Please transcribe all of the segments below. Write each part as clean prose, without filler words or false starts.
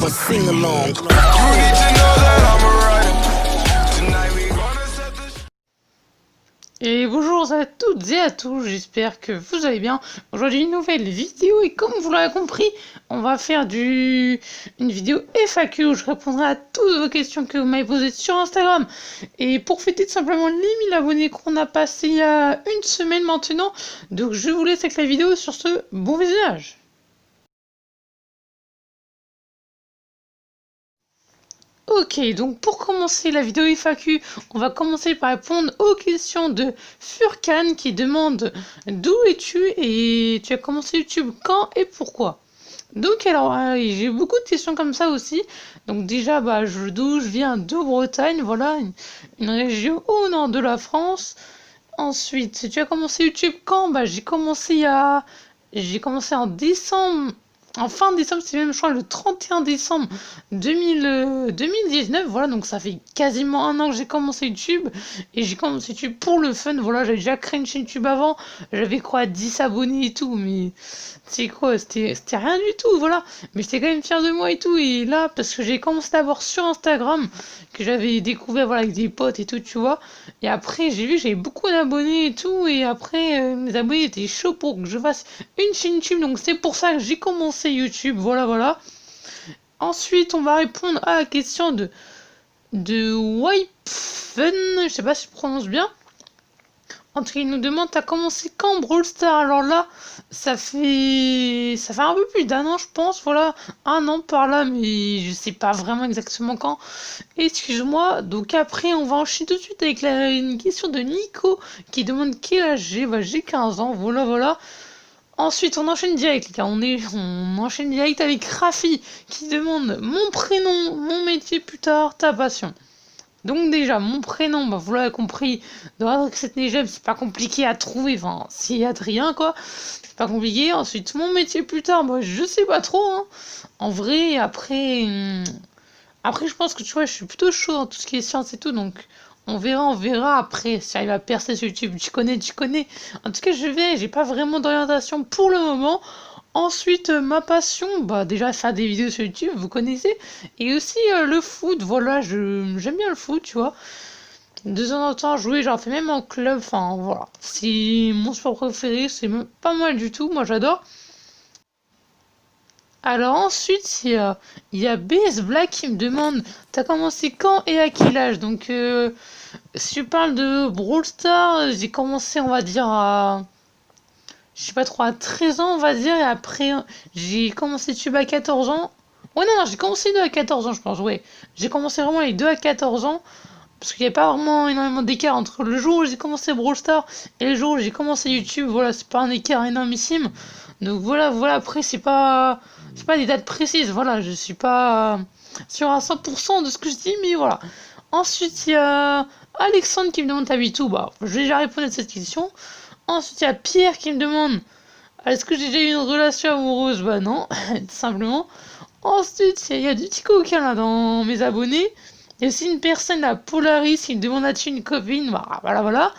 a sing-along. Et bonjour à toutes et à tous, j'espère que vous allez bien. Aujourd'hui une nouvelle vidéo et comme vous l'avez compris, on va faire une vidéo FAQ où je répondrai à toutes vos questions que vous m'avez posées sur Instagram. Et pour fêter tout simplement les 1000 abonnés qu'on a passé il y a une semaine maintenant, donc je vous laisse avec la vidéo sur ce bon visionnage. Ok, donc pour commencer la vidéo FAQ, on va commencer par répondre aux questions de Furkan qui demande d'où es-tu et tu as commencé YouTube quand et pourquoi. Donc alors, j'ai beaucoup de questions comme ça aussi. Donc déjà, d'où je viens de Bretagne, voilà, une région au nord de la France. Ensuite, tu as commencé YouTube quand? J'ai commencé en décembre. En fin décembre, c'est même, je crois, le 31 décembre 2019. Voilà, donc ça fait quasiment un an que j'ai commencé YouTube. Et j'ai commencé YouTube pour le fun. Voilà, j'avais déjà créé une chaîne YouTube avant. J'avais quoi, 10 abonnés et tout. Mais c'est quoi, c'était rien du tout, voilà. Mais j'étais quand même fier de moi et tout. Et là, parce que j'ai commencé d'abord sur Instagram, que j'avais découvert, voilà, avec des potes et tout, tu vois. Et après, j'ai vu que j'avais beaucoup d'abonnés et tout. Et après, mes abonnés étaient chauds pour que je fasse une chaîne YouTube. Donc c'est pour ça que j'ai commencé YouTube. Voilà, voilà. Ensuite, on va répondre à la question de Wipefun. Je sais pas si je prononce bien. En tout cas, il nous demande, t'as commencé quand Brawl Stars? Alors là, ça fait un peu plus d'un an, je pense, voilà, un an par là, mais je sais pas vraiment exactement quand. Excuse-moi. Donc après, on va enchaîner tout de suite avec une question de Nico qui demande quel âge j'ai. J'ai 15 ans, voilà, voilà. Ensuite, on enchaîne direct, les gars. On enchaîne direct avec Rafi qui demande mon prénom, mon métier plus tard, ta passion. Donc déjà, mon prénom, vous l'avez compris, dans cette Negeb, c'est pas compliqué à trouver, enfin, c'est Adrien, quoi, c'est pas compliqué. Ensuite, mon métier plus tard, je sais pas trop, hein. En vrai, après, je pense que, tu vois, je suis plutôt chaud dans tout ce qui est science et tout, donc on verra après, si j'arrive à percer sur YouTube, tu connais. En tout cas, j'ai pas vraiment d'orientation pour le moment. Ensuite, ma passion, déjà faire des vidéos sur YouTube, vous connaissez. Et aussi le foot, voilà, j'aime bien le foot, tu vois. De temps en temps, jouer, j'en fais même en club, enfin voilà. C'est mon sport préféré, c'est pas mal du tout, moi j'adore. Alors ensuite, il y a BS Black qui me demande, t'as commencé quand et à quel âge? Donc, si tu parles de Brawl Stars, j'ai commencé, on va dire, je sais pas trop, à 13 ans, on va dire, et après, j'ai commencé YouTube à 14 ans. Ouais, non, j'ai commencé 2 à 14 ans, je pense, ouais. J'ai commencé vraiment les 2 à 14 ans, parce qu'il n'y a pas vraiment énormément d'écart entre le jour où j'ai commencé Brawl Stars et le jour où j'ai commencé YouTube. Voilà, c'est pas un écart énormissime. Donc voilà, après, c'est pas des dates précises, voilà, je suis pas sûr à 100% de ce que je dis, mais voilà. Ensuite, il y a Alexandre qui me demande t'habites où? Je vais déjà répondre à cette question. Ensuite, il y a Pierre qui me demande est-ce que j'ai déjà eu une relation amoureuse? Non, tout simplement. Ensuite, il y a du petit coquin là dans mes abonnés. Il y a aussi une personne, la Polaris, qui me demande as-tu une copine? Voilà, voilà.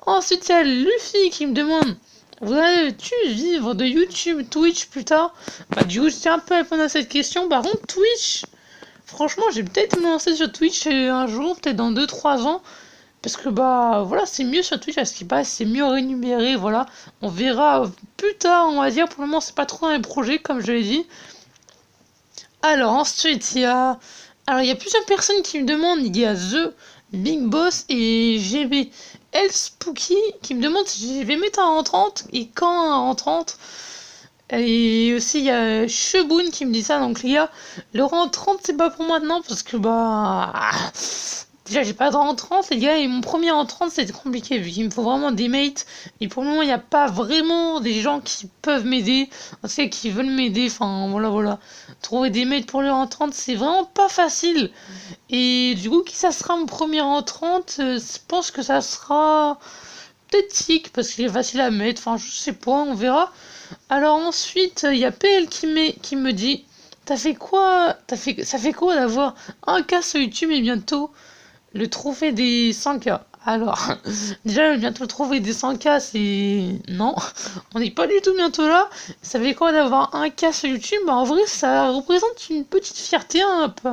Ensuite, il y a Luffy qui me demande voudrais-tu vivre de YouTube, Twitch plus tard? Du coup, je tiens un peu à répondre à cette question. Par contre, Twitch, franchement, j'ai peut-être me lancer sur Twitch un jour, peut-être dans 2-3 ans. Parce que voilà, c'est mieux sur Twitch, à ce qui passe, c'est mieux rémunéré, voilà. On verra plus tard, on va dire. Pour le moment, c'est pas trop un projet, comme je l'ai dit. Alors, ensuite, il y a plusieurs personnes qui me demandent. Il y a The Big Boss et GB El Spooky qui me demandent si je vais mettre un en 30 et quand un en 30. Et aussi, il y a Cheboun qui me dit ça. Donc, les gars, le rang 30, c'est pas pour maintenant parce que, déjà, j'ai pas de rang 30, les gars, et mon premier rang 30, c'est compliqué vu qu'il me faut vraiment des mates. Et pour le moment, il n'y a pas vraiment des gens qui peuvent m'aider, en tout cas, qui veulent m'aider. Enfin, voilà, voilà. Trouver des mates pour le rang 30, c'est vraiment pas facile. Et du coup, qui ça sera mon premier rang 30? Je pense que ça sera peut-être Tic parce qu'il est facile à mettre. Enfin, je sais pas, on verra. Alors ensuite, il y a PL qui me dit ça fait quoi d'avoir un cas sur YouTube et bientôt le trophée des 100K? Alors, déjà, bientôt trouver des 100K, c'est... Non, on n'est pas du tout bientôt là. Ça fait quoi d'avoir 1K sur YouTube? Bah, en vrai, ça représente une petite fierté, hein, un peu.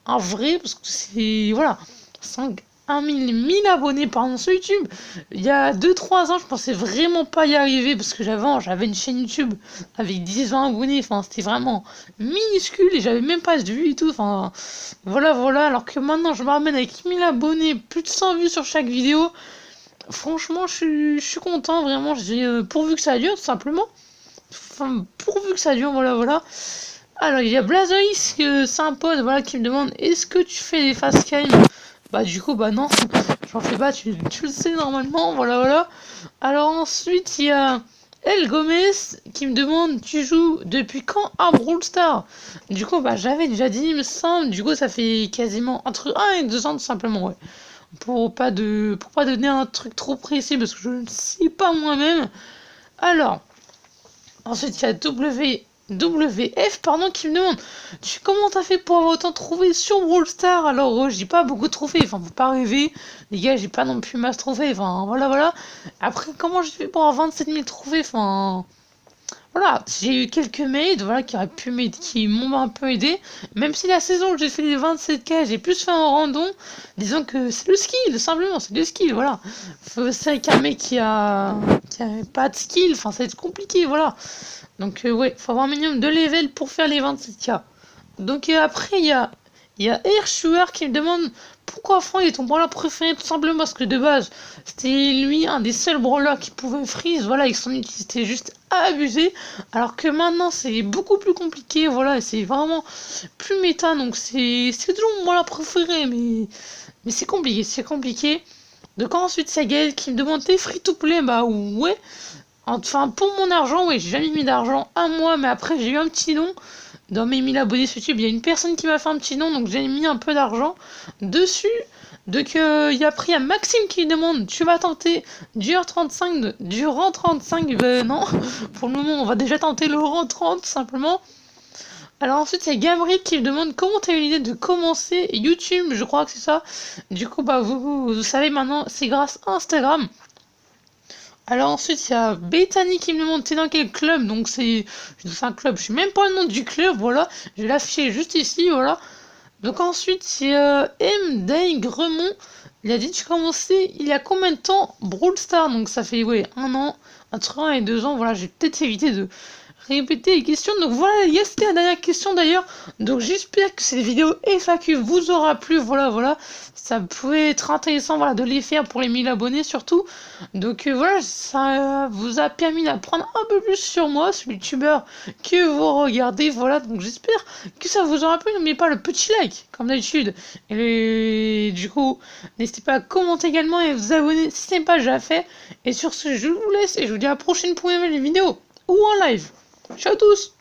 En vrai, parce que c'est... Voilà, 5, 1000 abonnés par an sur YouTube. Il y a 2 3 ans, je pensais vraiment pas y arriver, parce que j'avais une chaîne YouTube avec 10 20 abonnés. Enfin, c'était vraiment minuscule et j'avais même pas de vues et tout. Enfin, voilà, voilà. Alors que maintenant, je me ramène avec 1000 abonnés, plus de 100 vues sur chaque vidéo. Franchement, je suis content, vraiment. Pourvu que ça dure, tout simplement. Enfin, pourvu que ça dure, voilà, voilà. Alors, il y a Blazoïs, c'est un pote, voilà, qui me demande est-ce que tu fais des fast game? Bah, du coup, bah non, j'en fais pas, tu le sais normalement, voilà, voilà. Alors, ensuite, il y a El Gomez qui me demande tu joues depuis quand à Brawl Stars? Du coup, bah, j'avais déjà dit, il me semble, du coup, ça fait quasiment entre 1 et 2 ans, tout simplement, ouais. Pour pas donner un truc trop précis, parce que je ne sais pas moi-même. Alors, ensuite, il y a WF pardon, qui me demande comment t'as fait pour avoir autant trouvé sur Brawl Stars? Alors, j'ai pas beaucoup trouvé, enfin, faut pas rêver, les gars, j'ai pas non plus masse trouvé, enfin, voilà, voilà. Après, comment j'ai fait pour avoir 27 000 trophées? Enfin, voilà, j'ai eu quelques mails, voilà, qui auraient pu m'aider, qui m'ont un peu aidé, même si la saison où j'ai fait les 27K, j'ai plus fait un random, disons que c'est le skill, simplement, c'est le skill, voilà. C'est avec un mec qui a pas de skill, enfin, ça va être compliqué, voilà. Donc, ouais, faut avoir un minimum de level pour faire les 27K. Donc, après, il y a Airshuer qui me demande pourquoi Franck est ton brawler préféré, tout simplement parce que de base, c'était lui un des seuls brawlers qui pouvait freeze, voilà, avec son utilité juste abusé, alors que maintenant c'est beaucoup plus compliqué, voilà, et c'est vraiment plus méta, donc c'est toujours mon brawler préféré, mais c'est compliqué, c'est compliqué. Donc ensuite, c'est Gaël qui me demande t'es free to play, bah ouais. Enfin, pour mon argent, oui, j'ai jamais mis d'argent à moi, mais après, j'ai eu un petit nom. Dans mes 1000 abonnés sur YouTube, il y a une personne qui m'a fait un petit nom, donc j'ai mis un peu d'argent dessus. Donc, après, il y a Maxime qui demande tu vas tenter du rang 35? Ben non, pour le moment, on va déjà tenter le rang 30, simplement. Alors ensuite, c'est Gabriel qui me demande comment tu as eu l'idée de commencer YouTube, je crois que c'est ça. Du coup, bah, vous savez maintenant, c'est grâce à Instagram. Alors ensuite, il y a Bethany qui me demande t'es dans quel club? Donc c'est un club, je sais même pas le nom du club, voilà. Je vais l'afficher juste ici, voilà. Donc ensuite, il y a M. Day Gremont. Il a dit tu commençais il y a combien de temps Brawl Stars? Donc ça fait ouais 1 an, entre 1 et 2 ans, voilà, j'ai peut-être évité de répéter les questions. Donc voilà, yes, c'était la dernière question d'ailleurs. Donc j'espère que cette vidéo FAQ vous aura plu. Voilà, voilà. Ça pouvait être intéressant voilà, de les faire pour les 1000 abonnés surtout. Donc voilà, ça vous a permis d'apprendre un peu plus sur moi, sur le youtubeur que vous regardez. Voilà, donc j'espère que ça vous aura plu. N'oubliez pas le petit like, comme d'habitude. Et du coup, n'hésitez pas à commenter également et à vous abonner si ce n'est pas déjà fait. Et sur ce, je vous laisse et je vous dis à la prochaine pour une nouvelle vidéo ou en live. Ciao à tous!